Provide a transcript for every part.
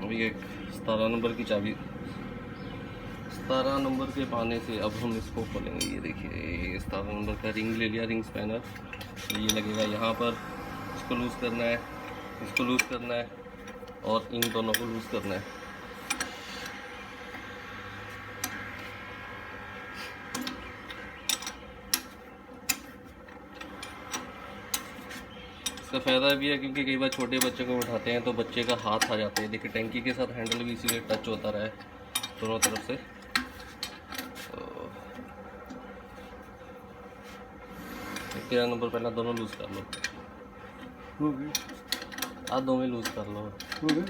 अभी एक 17 नंबर की चाबी, 17 नंबर के पाने से अब हम इसको खोलेंगे। ये देखिए 17 नंबर का रिंग ले लिया, रिंग स्पैनर। ये लगेगा यहाँ पर, इसको लूज़ करना है, इसको लूज़ करना है और इन दोनों को लूज़ करना है। इसका फ़ायदा भी है क्योंकि कई बार छोटे बच्चे को उठाते हैं तो बच्चे का हाथ आ जाते हैं। देखिए टैंकी के साथ हैंडल भी इसीलिए टच होता रहा है दोनों तरफ से। तो 13 नंबर पहला दोनों लूज़ कर लो, हो गया। हाथ दो में लूज़ कर लो। हो गया।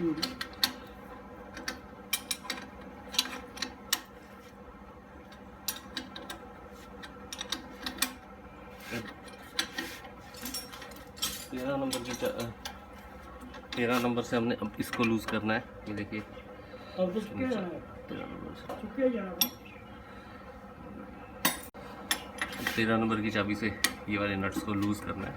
13 नंबर की 13 नंबर से हमने अब इसको लूज़ करना है। ये देखिए अब तो चुके जाना है, 13 नंबर से, चुके जाना है। 13 नंबर की चाबी से ये वाले नट्स को लूज़ करना है।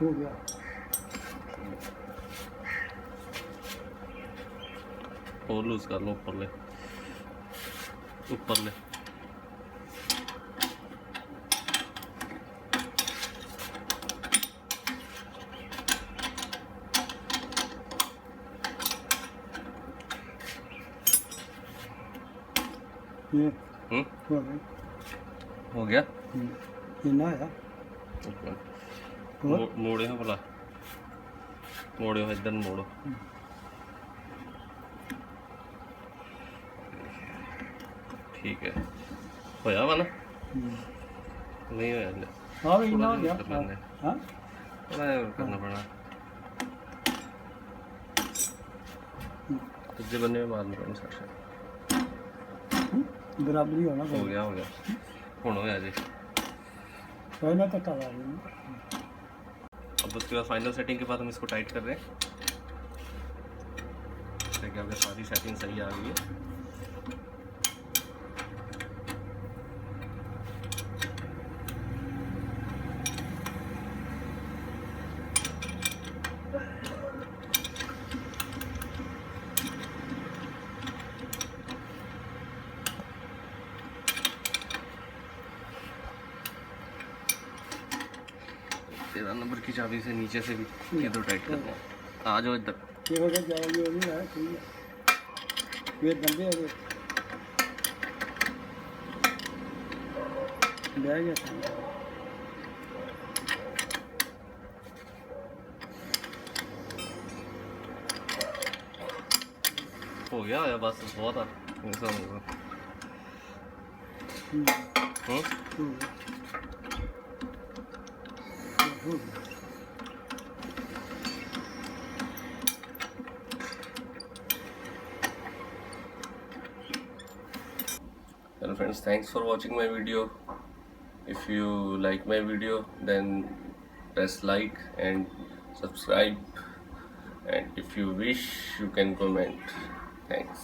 हो गया। और लूज़ कर लो, ऊपर ले, ऊपर ले। ये हो गया। ये ना आया मोड़े हो भला, मोड़े हो इधर मोड़ो। ठीक है, होया वा ना? नहीं होया ले। हाँ भाई ना हो गया। हाँ थोड़ा और करना पड़ा। तुझे बनने में मारना पड़ा सर। बराबरी होना। हो गया हुन होया जी। पहले तो तवा है। अब उसके बाद फाइनल सेटिंग के बाद हम इसको टाइट कर रहे हैं। देखिए अब सारी सेटिंग सही आ गई है। तेरह नंबर की चाबी से नीचे से भी इधर टाइट करना है। आ जाओ इधर। ये हो गया, ये हो गया, ठीक है। ये बंदे हो गए, बैग है। हो गया या बस बहुत ऐसा होगा। Well friends, thanks for watching my video. If you like my video, then press like and subscribe, and if you wish you can comment. Thanks.